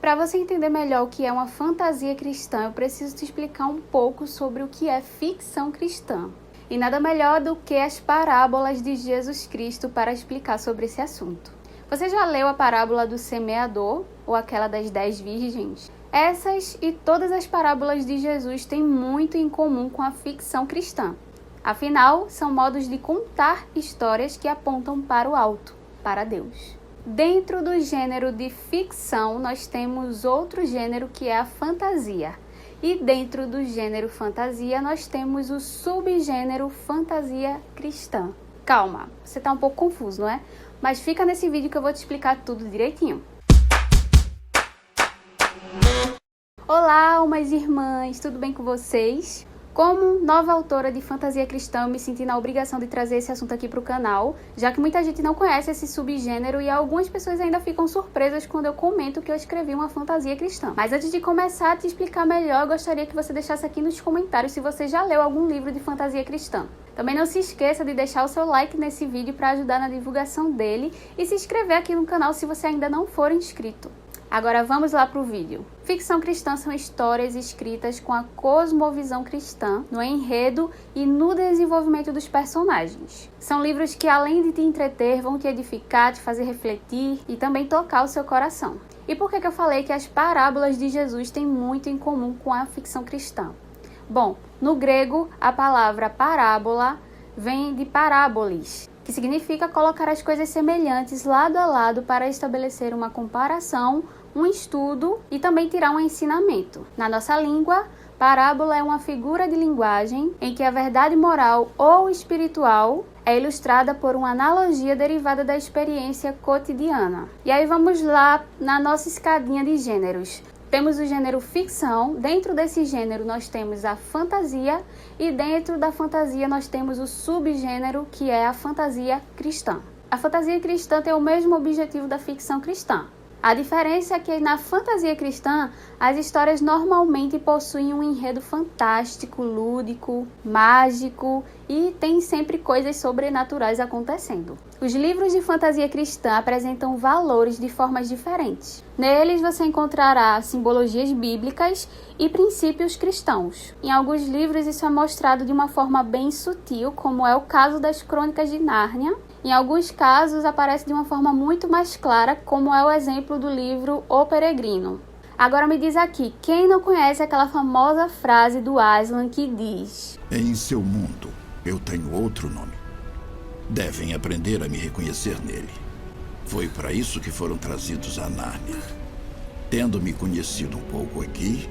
Para você entender melhor o que é uma fantasia cristã, eu preciso te explicar um pouco sobre o que é ficção cristã. E nada melhor do que as parábolas de Jesus Cristo para explicar sobre esse assunto. Você já leu a parábola do semeador ou aquela das 10 virgens? Essas e todas as parábolas de Jesus têm muito em comum com a ficção cristã. Afinal, são modos de contar histórias que apontam para o alto, para Deus. Dentro do gênero de ficção, nós temos outro gênero que é a fantasia. E dentro do gênero fantasia, nós temos o subgênero fantasia cristã. Calma, você está um pouco confuso, não é? Mas fica nesse vídeo que eu vou te explicar tudo direitinho. Olá, almas irmãs, tudo bem com vocês? Como nova autora de fantasia cristã, eu me senti na obrigação de trazer esse assunto aqui para o canal, já que muita gente não conhece esse subgênero e algumas pessoas ainda ficam surpresas quando eu comento que eu escrevi uma fantasia cristã. Mas antes de começar a te explicar melhor, eu gostaria que você deixasse aqui nos comentários se você já leu algum livro de fantasia cristã. Também não se esqueça de deixar o seu like nesse vídeo para ajudar na divulgação dele e se inscrever aqui no canal se você ainda não for inscrito. Agora vamos lá para o vídeo. Ficção cristã são histórias escritas com a cosmovisão cristã no enredo e no desenvolvimento dos personagens. São livros que, além de te entreter, vão te edificar, te fazer refletir e também tocar o seu coração. E por que eu falei que as parábolas de Jesus têm muito em comum com a ficção cristã? Bom, no grego, a palavra parábola vem de parábolis, que significa colocar as coisas semelhantes lado a lado para estabelecer uma comparação, um estudo e também tirar um ensinamento. Na nossa língua, parábola é uma figura de linguagem em que a verdade moral ou espiritual é ilustrada por uma analogia derivada da experiência cotidiana. E aí vamos lá na nossa escadinha de gêneros. Temos o gênero ficção, dentro desse gênero nós temos a fantasia e dentro da fantasia nós temos o subgênero que é a fantasia cristã. A fantasia cristã tem o mesmo objetivo da ficção cristã. A diferença é que na fantasia cristã, as histórias normalmente possuem um enredo fantástico, lúdico, mágico e tem sempre coisas sobrenaturais acontecendo. Os livros de fantasia cristã apresentam valores de formas diferentes. Neles você encontrará simbologias bíblicas e princípios cristãos. Em alguns livros isso é mostrado de uma forma bem sutil, como é o caso das Crônicas de Nárnia. Em alguns casos aparece de uma forma muito mais clara, como é o exemplo do livro O Peregrino. Agora me diz aqui, quem não conhece aquela famosa frase do Aslan que diz: "Em seu mundo, eu tenho outro nome. Devem aprender a me reconhecer nele. Foi para isso que foram trazidos a Nárnia. Tendo me conhecido um pouco aqui,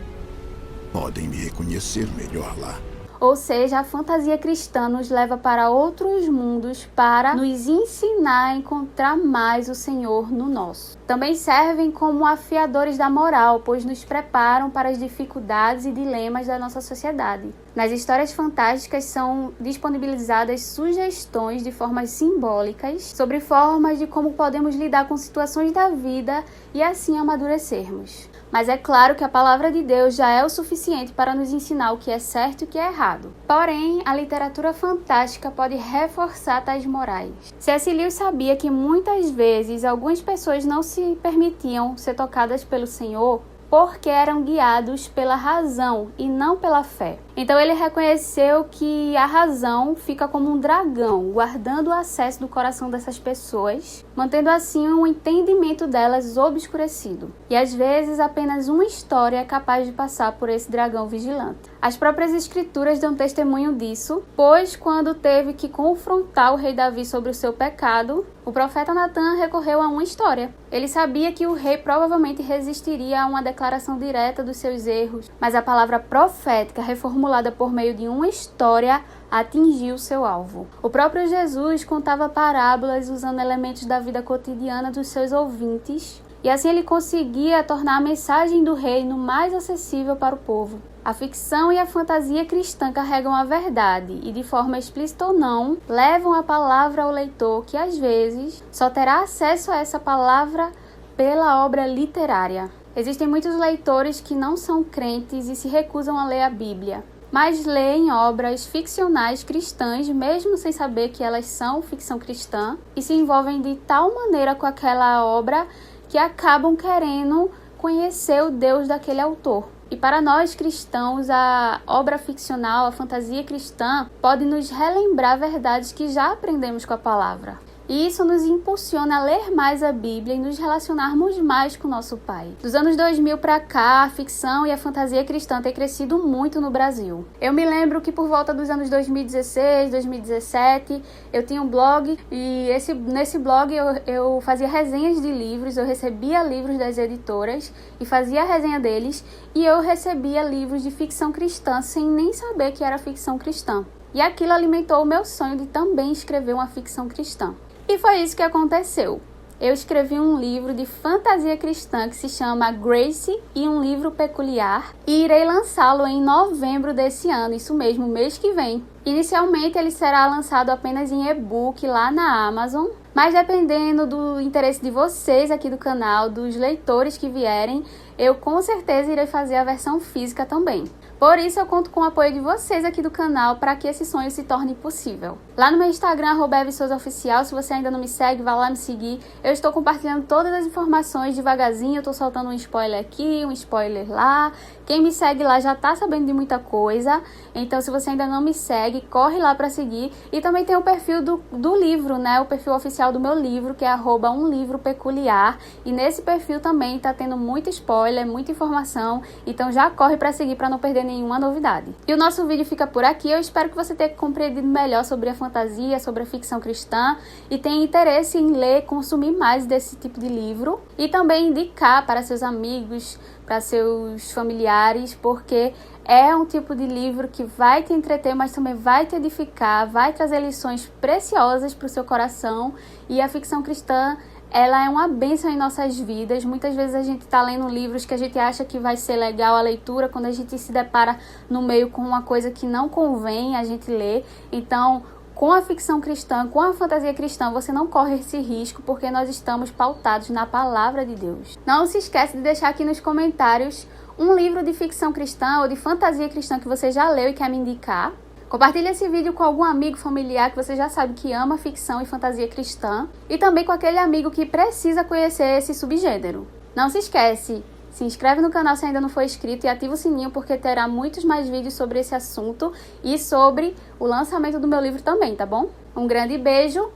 podem me reconhecer melhor lá." Ou seja, a fantasia cristã nos leva para outros mundos para nos ensinar a encontrar mais o Senhor no nosso. Também servem como afiadores da moral, pois nos preparam para as dificuldades e dilemas da nossa sociedade. Nas histórias fantásticas são disponibilizadas sugestões de formas simbólicas sobre formas de como podemos lidar com situações da vida e assim amadurecermos. Mas é claro que a palavra de Deus já é o suficiente para nos ensinar o que é certo e o que é errado. Porém, a literatura fantástica pode reforçar tais morais. C.S. Lewis sabia que muitas vezes algumas pessoas não se permitiam ser tocadas pelo Senhor porque eram guiados pela razão e não pela fé. Então ele reconheceu que a razão fica como um dragão, guardando o acesso do coração dessas pessoas, mantendo assim o entendimento delas obscurecido. E às vezes apenas uma história é capaz de passar por esse dragão vigilante. As próprias escrituras dão testemunho disso, pois quando teve que confrontar o rei Davi sobre o seu pecado, o profeta Natan recorreu a uma história. Ele sabia que o rei provavelmente resistiria a uma declaração direta dos seus erros, mas a palavra profética reformulada por meio de uma história atingiu seu alvo. O próprio Jesus contava parábolas usando elementos da vida cotidiana dos seus ouvintes, e assim ele conseguia tornar a mensagem do reino mais acessível para o povo. A ficção e a fantasia cristã carregam a verdade e, de forma explícita ou não, levam a palavra ao leitor que, às vezes, só terá acesso a essa palavra pela obra literária. Existem muitos leitores que não são crentes e se recusam a ler a Bíblia, mas leem obras ficcionais cristãs, mesmo sem saber que elas são ficção cristã, e se envolvem de tal maneira com aquela obra que acabam querendo conhecer o Deus daquele autor. E para nós cristãos, a obra ficcional, a fantasia cristã, pode nos relembrar verdades que já aprendemos com a palavra. E isso nos impulsiona a ler mais a Bíblia e nos relacionarmos mais com o nosso Pai. Dos anos 2000 para cá, a ficção e a fantasia cristã têm crescido muito no Brasil. Eu me lembro que por volta dos anos 2016, 2017, eu tinha um blog e nesse blog eu fazia resenhas de livros, eu recebia livros das editoras e fazia a resenha deles, e eu recebia livros de ficção cristã sem nem saber que era ficção cristã. E aquilo alimentou o meu sonho de também escrever uma ficção cristã. E foi isso que aconteceu. Eu escrevi um livro de fantasia cristã que se chama Grace e um livro peculiar, e irei lançá-lo em novembro desse ano, isso mesmo, mês que vem. Inicialmente ele será lançado apenas em e-book lá na Amazon, mas dependendo do interesse de vocês aqui do canal, dos leitores que vierem, eu com certeza irei fazer a versão física também. Por isso eu conto com o apoio de vocês aqui do canal para que esse sonho se torne possível. Lá no meu Instagram, @EveSouzaOficial, se você ainda não me segue, vá lá me seguir. Eu estou compartilhando todas as informações devagarzinho, eu estou soltando um spoiler aqui, um spoiler lá. Quem me segue lá já está sabendo de muita coisa, então se você ainda não me segue, corre lá para seguir. E também tem o perfil do livro, né? O perfil oficial do meu livro, que é @umlivropeculiar. E nesse perfil também está tendo muito spoiler, muita informação, então já corre para seguir para não perder nenhuma novidade. E o nosso vídeo fica por aqui. Eu espero que você tenha compreendido melhor sobre a fantasia, sobre a ficção cristã e tenha interesse em ler, consumir mais desse tipo de livro e também indicar para seus amigos, para seus familiares, porque é um tipo de livro que vai te entreter, mas também vai te edificar, vai trazer lições preciosas para o seu coração. E a ficção cristã, ela é uma bênção em nossas vidas. Muitas vezes a gente está lendo livros que a gente acha que vai ser legal a leitura, quando a gente se depara no meio com uma coisa que não convém a gente ler. Então, com a ficção cristã, com a fantasia cristã, você não corre esse risco, porque nós estamos pautados na palavra de Deus. Não se esquece de deixar aqui nos comentários um livro de ficção cristã ou de fantasia cristã que você já leu e quer me indicar. Compartilhe esse vídeo com algum amigo familiar que você já sabe que ama ficção e fantasia cristã, e também com aquele amigo que precisa conhecer esse subgênero. Não se esquece, se inscreve no canal se ainda não for inscrito e ativa o sininho, porque terá muitos mais vídeos sobre esse assunto e sobre o lançamento do meu livro também, tá bom? Um grande beijo,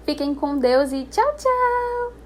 fiquem com Deus e tchau, tchau!